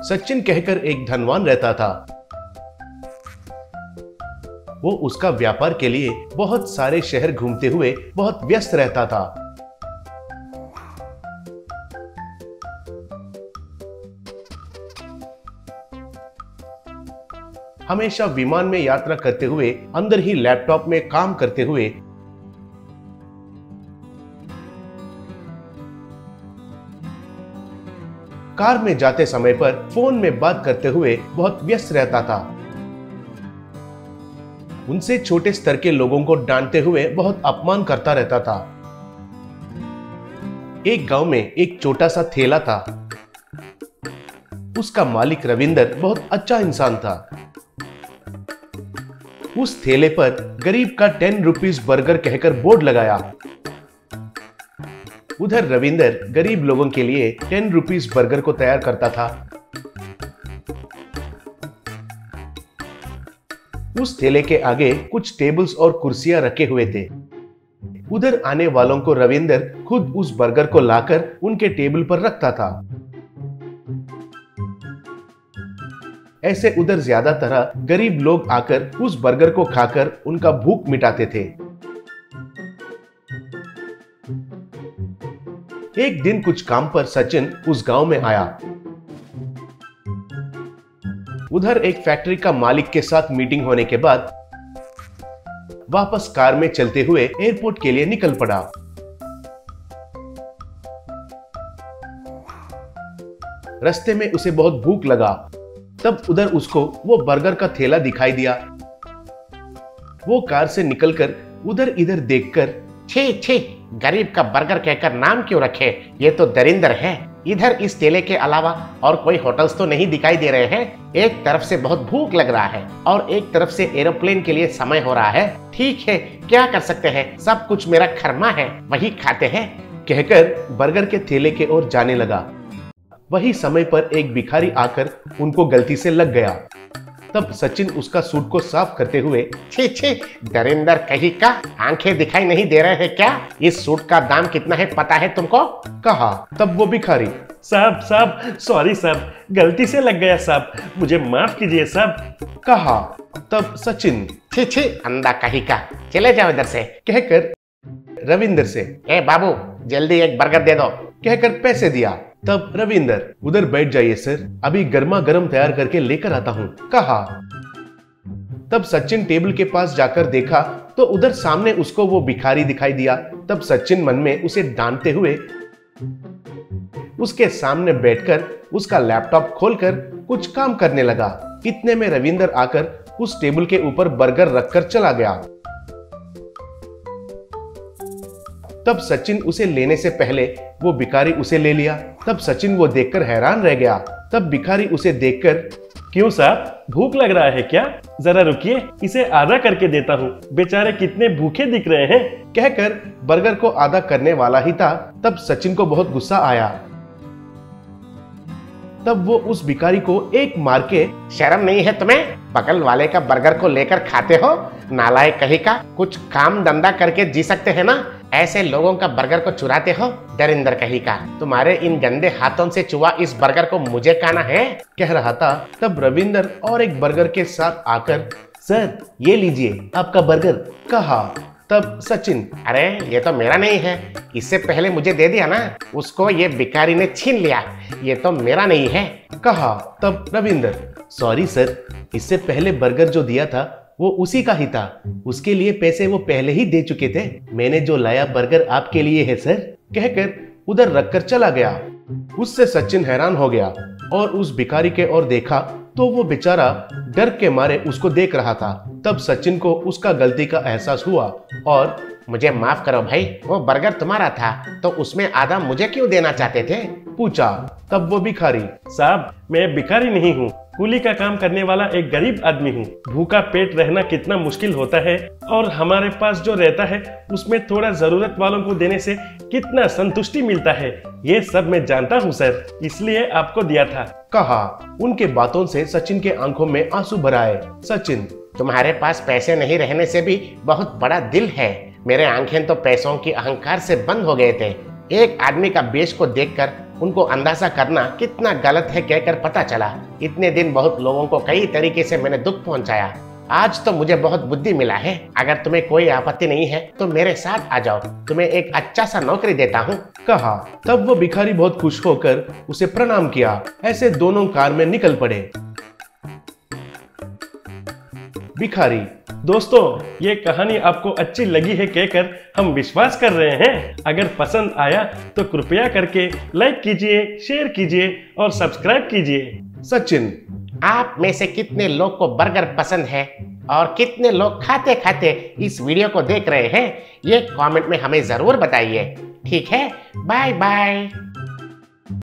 सचिन कहकर एक धनवान रहता था। वो उसका व्यापार के लिए बहुत सारे शहर घूमते हुए बहुत व्यस्त रहता था। हमेशा विमान में यात्रा करते हुए, अंदर ही लैपटॉप में काम करते हुए, कार में जाते समय पर फोन में बात करते हुए बहुत व्यस्त रहता था। उनसे छोटे स्तर के लोगों को डांटते हुए बहुत अपमान करता रहता था। एक गांव में एक छोटा सा ठेला था। उसका मालिक रविंदर बहुत अच्छा इंसान था। उस ठेले पर गरीब का 10 रुपीस बर्गर कहकर बोर्ड लगाया। उधर रविंदर गरीब लोगों के लिए 10 रुपीस बर्गर को तैयार करता था। उस ठेले के आगे कुछ टेबल्स और कुर्सियां रखे हुए थे। उधर आने वालों को रविंदर खुद उस बर्गर को लाकर उनके टेबल पर रखता था। ऐसे उधर ज्यादातर गरीब लोग आकर उस बर्गर को खाकर उनका भूख मिटाते थे। एक दिन कुछ काम पर सचिन उस गांव में आया। उधर एक फैक्ट्री का मालिक के साथ मीटिंग होने के बाद वापस कार में चलते हुए एयरपोर्ट के लिए निकल पड़ा। रास्ते में उसे बहुत भूख लगा। तब उधर उसको वो बर्गर का ठेला दिखाई दिया। वो कार से निकलकर उधर इधर देखकर, छी छी, गरीब का बर्गर कहकर नाम क्यों रखे, ये तो दरिंदर है। इधर इस ठेले के अलावा और कोई होटल्स तो नहीं दिखाई दे रहे हैं। एक तरफ से बहुत भूख लग रहा है और एक तरफ से एरोप्लेन के लिए समय हो रहा है। ठीक है, क्या कर सकते हैं, सब कुछ मेरा खरमा है, वही खाते हैं, कहकर बर्गर के ठेले के ओर जाने लगा। वही समय पर एक भिखारी आकर उनको गलती से लग गया। तब सचिन उसका सूट को साफ करते हुए, छी छी, दरिंदर कहीं का, आंखें दिखाई नहीं दे रहे हैं क्या? इस सूट का दाम कितना है पता है तुमको? कहा। तब वो भिखारी, साहब सॉरी साहब, गलती से लग गया साहब, मुझे माफ कीजिए साहब, कहा। तब सचिन, छी छी, अंधा कहीं का, चले जाओ इधर से, कहकर रविंदर से, ए बाबू जल्दी एक बर्गर दे दो, कहकर पैसे दिया। तब रविंदर, उधर बैठ जाइए सर, अभी गर्मा गर्म तैयार करके लेकर आता हूं, कहा। तब सचिन टेबल के पास जाकर देखा तो उधर सामने उसको वो भिखारी दिखाई दिया। तब सचिन मन में उसे डांटते हुए उसके सामने बैठकर उसका लैपटॉप खोलकर कुछ काम करने लगा। इतने में रविंदर आकर उस टेबल के ऊपर बर्गर रखकर चला गया। तब सचिन उसे लेने से पहले वो भिखारी उसे ले लिया। तब सचिन वो देखकर हैरान रह गया। तब भिखारी उसे देखकर, क्यों साहब, भूख लग रहा है क्या? जरा रुकिए, इसे आधा करके देता हूँ, बेचारे कितने भूखे दिख रहे हैं, कहकर बर्गर को आधा करने वाला ही था। तब सचिन को बहुत गुस्सा आया। तब वो उस भिखारी को एक मार के, शर्म नहीं है तुम्हें, बगल वाले का बर्गर को लेकर खाते हो, नालायक कहीं का, कुछ काम धंधा करके जी सकते हैं ना, ऐसे लोगों का बर्गर को चुराते हो, दरिंदर कहीं का, तुम्हारे इन गंदे हाथों से चुआ इस बर्गर को मुझे खाना है, कह रहा था। तब रविंदर और एक बर्गर के साथ आकर, सर ये लीजिए आपका बर्गर, कहा। तब सचिन, अरे ये तो मेरा नहीं है, इससे पहले मुझे दे दिया ना, उसको ये भिखारी ने छीन लिया, ये तो मेरा नहीं है, कहा। तब रविंदर, सॉरी सर, इससे पहले बर्गर जो दिया था वो उसी का ही था, उसके लिए पैसे वो पहले ही दे चुके थे, मैंने जो लाया बर्गर आपके लिए है सर, कहकर उधर रखकर चला गया। उससे सचिन हैरान हो गया और उस भिखारी के ओर देखा तो वो बेचारा डर के मारे उसको देख रहा था। तब सचिन को उसका गलती का एहसास हुआ और, मुझे माफ करो भाई, वो बर्गर तुम्हारा था तो उसमें आधा मुझे क्यों देना चाहते थे, पूछा। तब वो भिखारी, साहब मैं भिखारी नहीं हूँ, कूली का काम करने वाला एक गरीब आदमी हूँ। भूखा पेट रहना कितना मुश्किल होता है और हमारे पास जो रहता है उसमें थोड़ा जरूरत वालों को देने से कितना संतुष्टि मिलता है, ये सब मैं जानता हूँ सर, इसलिए आपको दिया था, कहा। उनके बातों से सचिन के आंखों में आंसू भर आए। सचिन, तुम्हारे पास पैसे नहीं रहने से भी बहुत बड़ा दिल है, मेरे आंखें तो पैसों की अहंकार से बंद हो गए थे। एक आदमी का बेच को देखकर उनको अंदाजा करना कितना गलत है कहकर पता चला। इतने दिन बहुत लोगों को कई तरीके से मैंने दुख पहुंचाया। आज तो मुझे बहुत बुद्धि मिला है। अगर तुम्हें कोई आपत्ति नहीं है तो मेरे साथ आ जाओ, तुम्हें एक अच्छा सा नौकरी देता हूँ, कहा। तब वो भिखारी बहुत खुश होकर उसे प्रणाम किया। ऐसे दोनों कार में निकल पड़े। भिखारी, दोस्तों, ये कहानी आपको अच्छी लगी है कहकर हम विश्वास कर रहे हैं। अगर पसंद आया तो कृपया करके लाइक कीजिए, शेयर कीजिए और सब्सक्राइब कीजिए। सचिन, आप में से कितने लोग को बर्गर पसंद है और कितने लोग खाते खाते इस वीडियो को देख रहे हैं, ये कमेंट में हमें जरूर बताइए। ठीक है, बाय बाय।